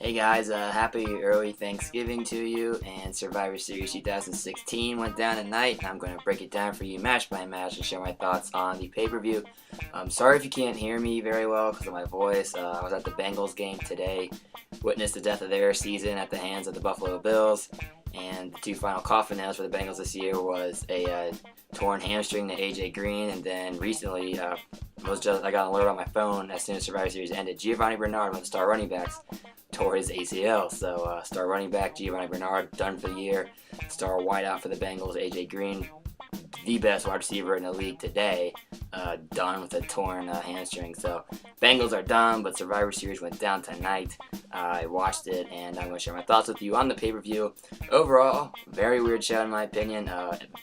Hey guys, happy early Thanksgiving to you, and Survivor Series 2016 went down tonight, and I'm going to break it down for you match by match and share my thoughts on the pay-per-view. Sorry if you can't hear me very well because of my voice. I was at the Bengals game today, witnessed the death of their season at the hands of the Buffalo Bills, and the two final coffin nails for the Bengals this year was a torn hamstring to AJ Green, and then recently, I got an alert on my phone as soon as Survivor Series ended. Giovanni Bernard, one of the star running backs, tore his ACL. So star running back Giovanni Bernard done for the year. Star wideout for the Bengals AJ Green, the best wide receiver in the league today, done with a torn hamstring. So Bengals are done, but Survivor Series went down tonight. I watched it, and I'm going to share my thoughts with you on the pay-per-view. Overall, very weird show in my opinion.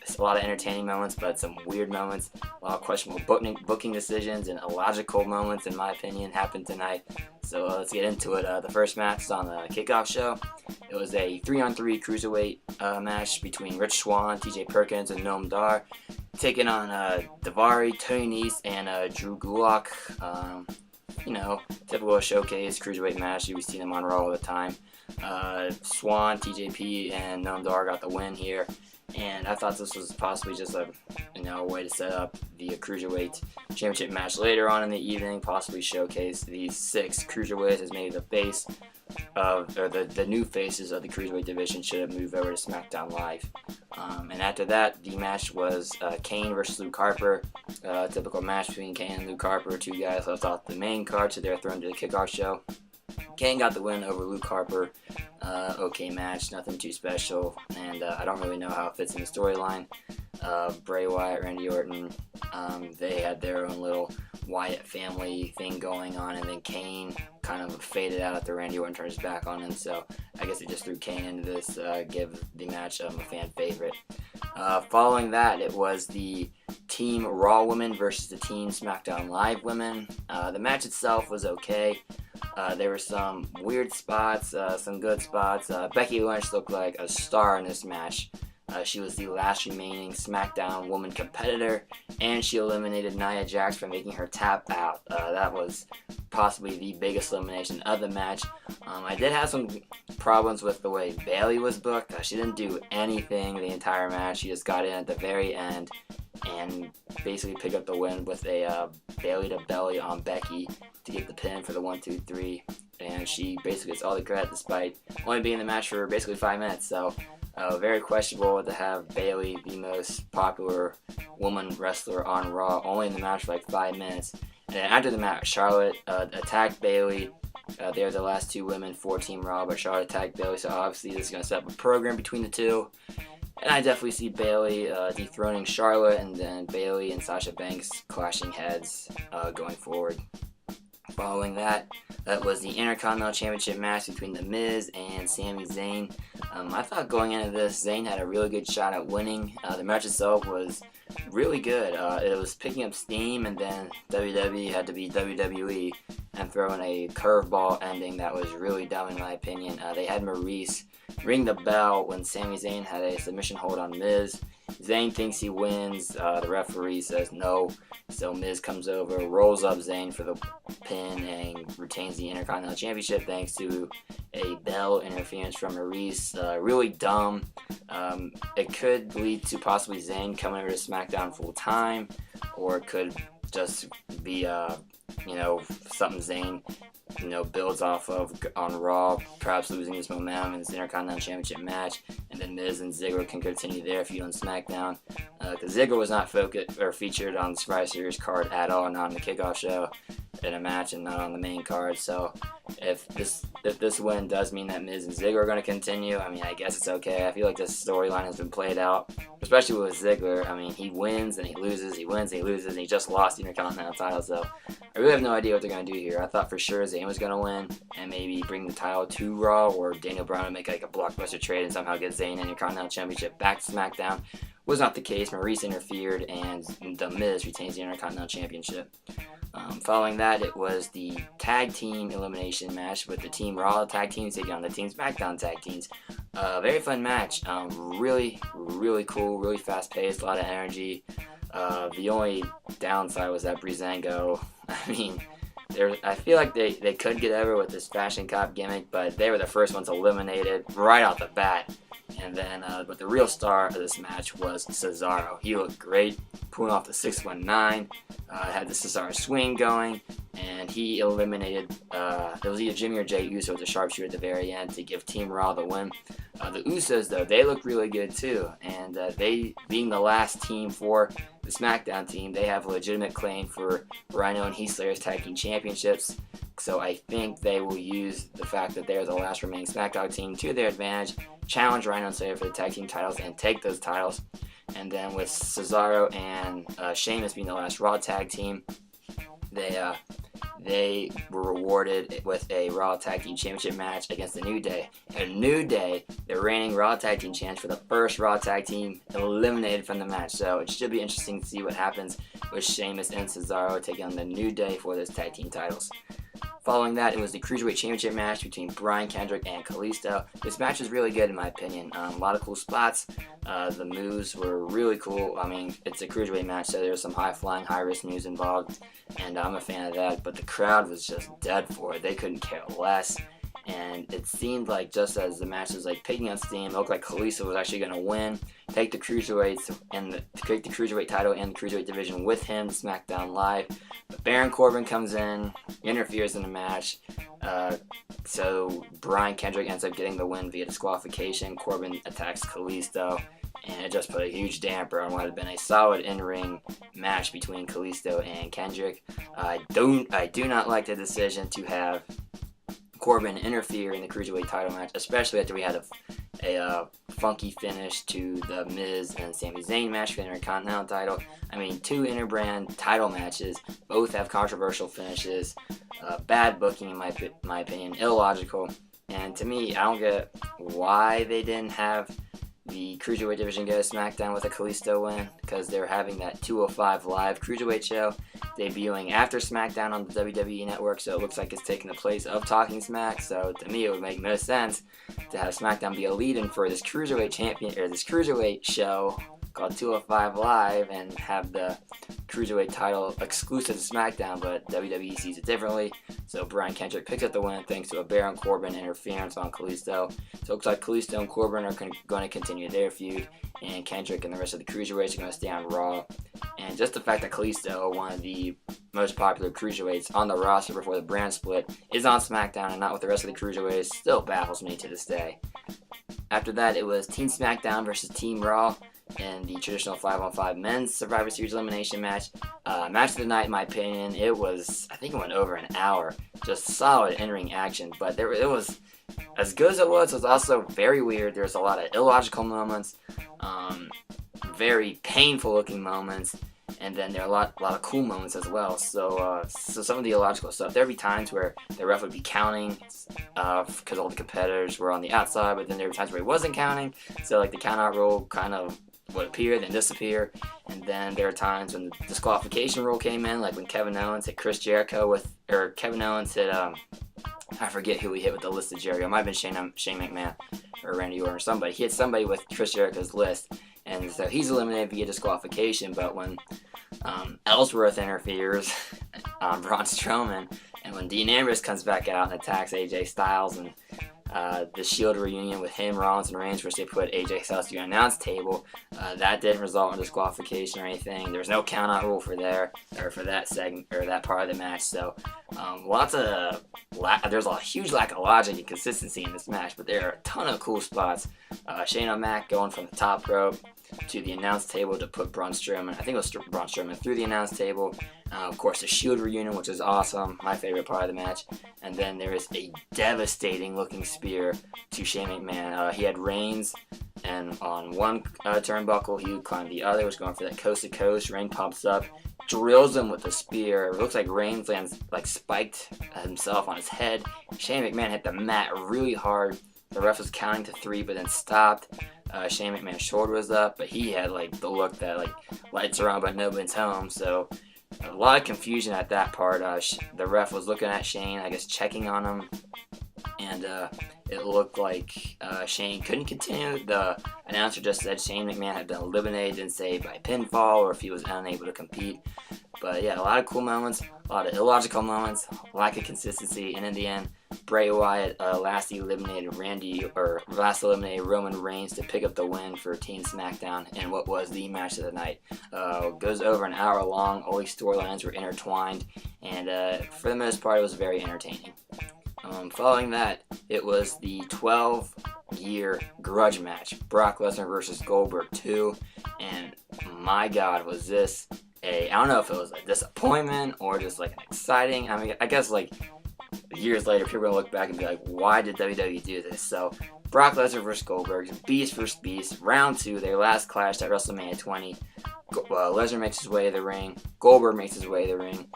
It's a lot of entertaining moments, but some weird moments. A lot of questionable booking decisions and illogical moments, in my opinion, happened tonight. So let's get into it. The first match is on the kickoff show. It was a 3-on-3 cruiserweight match between Rich Swann, TJ Perkins, and Noam Dar, taking on Daivari, Tony Nese, and Drew Gulak. Typical showcase cruiserweight match. We've seen them on Raw all the time. Swann, TJP, and Noam Dar got the win here. And I thought this was possibly just a way to set up the Cruiserweight Championship match later on in the evening, possibly showcase these 6 Cruiserweights as maybe the face of, or the new faces of the Cruiserweight division should have moved over to SmackDown Live. And after that, the match was Kane versus Luke Harper. Typical match between Kane and Luke Harper, two guys left off the main card, so they're thrown to the kickoff show. Kane got the win over Luke Harper. Okay match, nothing too special, and I don't really know how it fits in the storyline. Bray Wyatt, Randy Orton, they had their own little Wyatt family thing going on, and then Kane kind of faded out after Randy Orton turned his back on him, so I guess they just threw Kane into this, give the match a fan favorite. Following that, it was the Team Raw women versus the Team SmackDown Live women. The match itself was okay. There were some weird spots, some good spots. Becky Lynch looked like a star in this match. She was the last remaining SmackDown woman competitor, and she eliminated Nia Jax for making her tap out. That was possibly the biggest elimination of the match. I did have some problems with the way Bayley was booked. She didn't do anything the entire match. She just got in at the very end and basically picked up the win with a Bayley to belly on Becky to get the pin for the 1-2-3. And she basically gets all the credit despite only being in the match for basically 5 minutes. So very questionable to have Bayley, the most popular woman wrestler on Raw, only in the match for like 5 minutes. And then after the match, Charlotte attacked Bayley. They are the last 2 women for Team Raw, but Charlotte attacked Bayley, so obviously this is going to set up a program between the two. And I definitely see Bayley dethroning Charlotte, and then Bayley and Sasha Banks clashing heads going forward. Following that, was the Intercontinental Championship match between The Miz and Sami Zayn. I thought going into this, Zayn had a really good shot at winning. The match itself was really good. It was picking up steam, and then WWE had to be WWE and throw in a curveball ending that was really dumb in my opinion. They had Maurice ring the bell when Sami Zayn had a submission hold on Miz. Zayn thinks he wins. The referee says no. So Miz comes over, rolls up Zayn for the pin, and retains the Intercontinental Championship thanks to a bell interference from Maurice. Really dumb. It could lead to possibly Zayn coming over to SmackDown full time, or it could just be something Zayn builds off of on Raw, perhaps losing this momentum in this Intercontinental Championship match, and then Miz and Ziggler can continue their feud on SmackDown. Because Ziggler was not featured on the Survivor Series card at all, not on the kickoff show in a match, and not on the main card. So if this win does mean that Miz and Ziggler are going to continue, I mean, I guess it's okay. I feel like this storyline has been played out, especially with Ziggler. I mean, he wins and he loses, he wins and he loses, and he just lost the Intercontinental title. So I really have no idea what they're going to do here. I thought for sure Zayn was going to win and maybe bring the title to Raw, or Daniel Bryan would make like a blockbuster trade and somehow get Zayn and Intercontinental Championship back to SmackDown. Was not the case. Maurice interfered, and The Miz retains the Intercontinental Championship. Following that, it was the tag team elimination match with the Team Raw tag teams taking on the Team SmackDown tag teams. Very fun match. Really cool, really fast paced, a lot of energy. The only downside was that Breezango, I mean, I feel like they could get over with this fashion cop gimmick, but they were the first ones eliminated right off the bat. And then, but the real star of this match was Cesaro. He looked great, pulling off the 619, had the Cesaro swing going, and he eliminated, it was either Jimmy or Jey Uso with a sharpshooter at the very end to give Team Raw the win. The Usos, though, they look really good too, and they, being the last team for the SmackDown team, they have a legitimate claim for Rhino and Heath Slayer's Tag Team Championships. So I think they will use the fact that they're the last remaining SmackDown team to their advantage, challenge Rhino and Slayer for the tag team titles, and take those titles. And then with Cesaro and Sheamus being the last Raw tag team, they were rewarded with a Raw Tag Team Championship match against the New Day. And New Day, the reigning Raw Tag Team champs, for the first Raw Tag Team eliminated from the match. So it should be interesting to see what happens with Sheamus and Cesaro taking on the New Day for those tag team titles. Following that, it was the Cruiserweight Championship match between Brian Kendrick and Kalisto. This match was really good in my opinion. A lot of cool spots. The moves were really cool. I mean, it's a Cruiserweight match, so there's some high-flying, high-risk moves involved, and I'm a fan of that. But the crowd was just dead for it. They couldn't care less. And it seemed like just as the match was like picking up steam, it looked like Kalisto was actually going to win, take the cruiserweights and take the cruiserweight title and the cruiserweight division with him to SmackDown Live. But Baron Corbin comes in, interferes in the match, so Brian Kendrick ends up getting the win via disqualification. Corbin attacks Kalisto, and it just put a huge damper on what had been a solid in-ring match between Kalisto and Kendrick. I do not like the decision to have Corbin interfere in the Cruiserweight title match, especially after we had a funky finish to the Miz and Sami Zayn match for the Intercontinental title. I mean, two interbrand title matches, both have controversial finishes, bad booking in my opinion, illogical, and to me, I don't get why they didn't have the Cruiserweight division go to SmackDown with a Kalisto win, because they're having that 205 Live Cruiserweight show debuting after SmackDown on the WWE Network, so it looks like it's taking the place of Talking Smack. So to me, it would make no sense to have SmackDown be a lead-in for this Cruiserweight champion or this Cruiserweight show called 205 Live and have the Cruiserweight title exclusive to SmackDown, but WWE sees it differently. So Brian Kendrick picks up the win thanks to a Baron Corbin interference on Kalisto. So it looks like Kalisto and Corbin are going to continue their feud, and Kendrick and the rest of the Cruiserweights are going to stay on Raw. And just the fact that Kalisto, one of the most popular Cruiserweights on the roster before the brand split, is on SmackDown and not with the rest of the Cruiserweights still baffles me to this day. After that, it was Team SmackDown versus Team Raw in the traditional 5-on-5 men's Survivor Series elimination match. Match of the night, in my opinion. I think it went over an hour. Just solid in-ring action, but it was, as good as it was also very weird. There was a lot of illogical moments, very painful looking moments, and then there are a lot of cool moments as well. So some of the illogical stuff, there would be times where the ref would be counting because all the competitors were on the outside, but then there were times where he wasn't counting, so like the count out rule kind of would appear then disappear. And then there are times when the disqualification rule came in, like when Kevin Owens hit Chris Jericho Kevin Owens hit I forget who he hit with the list of Jericho. It might have been Shane McMahon or Randy Orton or somebody. He hit somebody with Chris Jericho's list, and so he's eliminated via disqualification. But when Ellsworth interferes on Braun Strowman, and when Dean Ambrose comes back out and attacks AJ Styles, and the Shield reunion with him, Rollins, and Reigns, which they put AJ Styles to the announce table, that didn't result in disqualification or anything. There was no count-out rule for that segment or that part of the match. So there's a huge lack of logic and consistency in this match, but there are a ton of cool spots. Shane O'Mac going from the top rope to the announce table to put Braun Strowman, I think it was Braun Strowman, through the announce table. Of course, the Shield reunion, which is awesome, my favorite part of the match. And then there is a devastating looking spear to Shane McMahon. He had Reigns, and on one turnbuckle, he would climb the other, was going for that coast to coast. Reigns pops up, drills him with a spear. It looks like Reigns lands, spiked himself on his head. Shane McMahon hit the mat really hard. The ref was counting to 3, but then stopped. Shane McMahon's shoulder was up, but he had the look that lights are on but nobody's home. So a lot of confusion at that part. The ref was looking at Shane, I guess checking on him, and it looked like Shane couldn't continue. The announcer just said Shane McMahon had been eliminated and saved by pinfall, or if he was unable to compete. But yeah, a lot of cool moments, a lot of illogical moments, lack of consistency, and in the end, Bray Wyatt last eliminated Roman Reigns to pick up the win for Team SmackDown in what was the match of the night. Goes over an hour long, all these storylines were intertwined, and for the most part, it was very entertaining. Following that, it was the 12-year grudge match, Brock Lesnar versus Goldberg 2, and my God, was this I don't know if it was a disappointment or just like an exciting, I guess like years later, people are going to look back and be like, why did WWE do this? So, Brock Lesnar versus Goldberg, Beast versus Beast, round 2, their last clash at WrestleMania 20. Lesnar makes his way to the ring. Goldberg makes his way to the ring.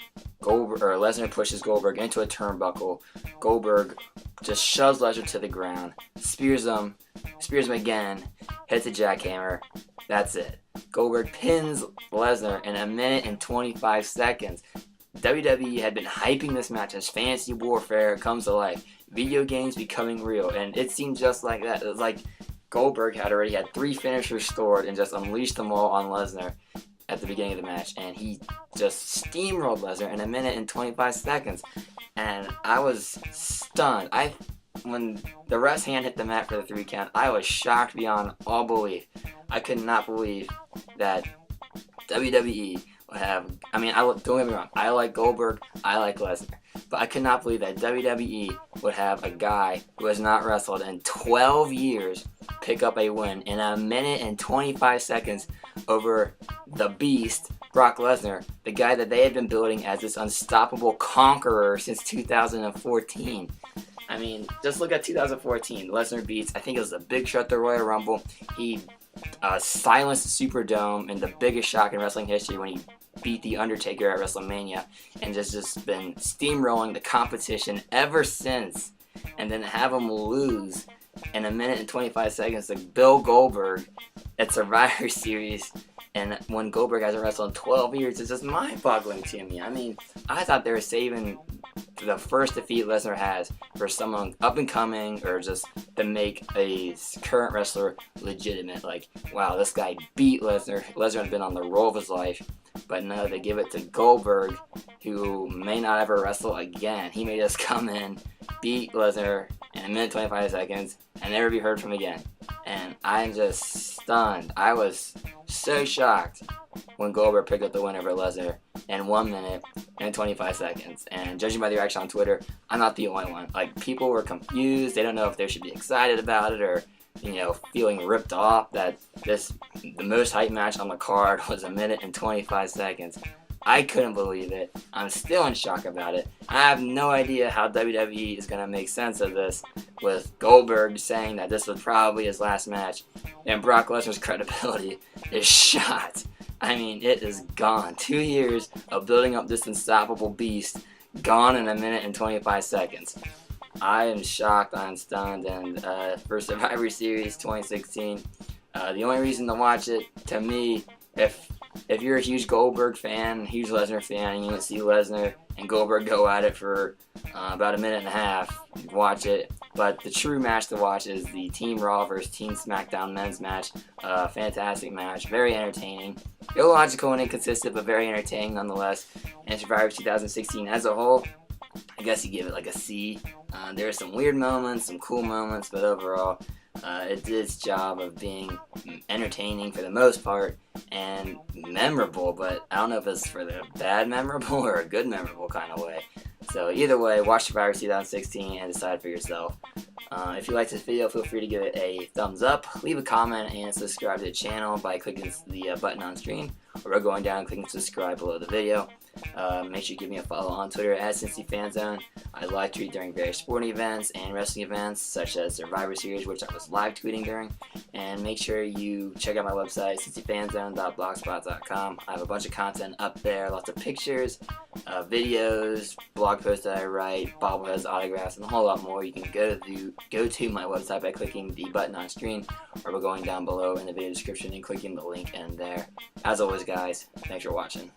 Lesnar pushes Goldberg into a turnbuckle. Goldberg just shoves Lesnar to the ground, spears him again, hits a jackhammer. That's it. Goldberg pins Lesnar in 1 minute and 25 seconds. WWE had been hyping this match as fantasy warfare comes to life, video games becoming real, and it seemed just like that. It was like Goldberg had already had 3 finishers stored and just unleashed them all on Lesnar at the beginning of the match, and he just steamrolled Lesnar in 1 minute and 25 seconds, and I was stunned. When the ref's hand hit the mat for the 3 count, I was shocked beyond all belief. I could not believe that WWE would have, don't get me wrong, I like Goldberg, I like Lesnar, but I could not believe that WWE would have a guy who has not wrestled in 12 years pick up a win in 1 minute and 25 seconds over the Beast, Brock Lesnar, the guy that they had been building as this unstoppable conqueror since 2014. Just look at 2014. Lesnar beats, I think it was the Big Show at the Royal Rumble. He silenced the Superdome in the biggest shock in wrestling history when he beat The Undertaker at WrestleMania, and just been steamrolling the competition ever since. And then have him lose in 1 minute and 25 seconds to Bill Goldberg at Survivor Series, and when Goldberg hasn't wrestled in 12 years, it's just mind-boggling to me. I thought they were saving the first defeat Lesnar has for someone up-and-coming, or just to make a current wrestler legitimate. Like, wow, this guy beat Lesnar. Lesnar had been on the roll of his life, but no, they give it to Goldberg, who may not ever wrestle again. He may just come in, beat Lesnar in 1 minute 25 seconds, and never be heard from again. And I'm just stunned. I was so shocked when Goldberg picked up the win over Lesnar in 1 minute and 25 seconds. And judging by the reaction on Twitter, I'm not the only one. Like, people were confused. They don't know if they should be excited about it or, feeling ripped off that the most hype match on the card was 1 minute and 25 seconds. I couldn't believe it. I'm still in shock about it. I have no idea how WWE is going to make sense of this, with Goldberg saying that this was probably his last match, and Brock Lesnar's credibility is shot. It is gone. 2 years of building up this unstoppable beast, gone in 1 minute and 25 seconds. I am shocked, I'm stunned, and for Survivor Series 2016, the only reason to watch it, to me, if you're a huge Goldberg fan, huge Lesnar fan, and you want to see Lesnar and Goldberg go at it for about 1.5 minutes, watch it. But the true match to watch is the Team Raw versus Team SmackDown men's match. Fantastic match, very entertaining. Illogical and inconsistent, but very entertaining nonetheless. And Survivor 2016 as a whole, I guess you give it like a C. There are some weird moments, some cool moments, but overall, it did its job of being entertaining for the most part and memorable, but I don't know if it's for the bad memorable or a good memorable kind of way. So either way, watch Survivor 2016 and decide for yourself. If you like this video, feel free to give it a thumbs up, leave a comment, and subscribe to the channel by clicking the button on screen, or by going down and clicking subscribe below the video. Make sure you give me a follow on Twitter at Cincy Fan Zone. I live tweet during various sporting events and wrestling events, such as Survivor Series, which I was live tweeting during. And make sure you check out my website, cincyfanzone.blogspot.com. I have a bunch of content up there, lots of pictures, videos, blog posts that I write, bobbleheads, autographs, and a whole lot more. You can go to my website by clicking the button on screen, or by going down below in the video description and clicking the link in there. As always, guys, thanks for watching.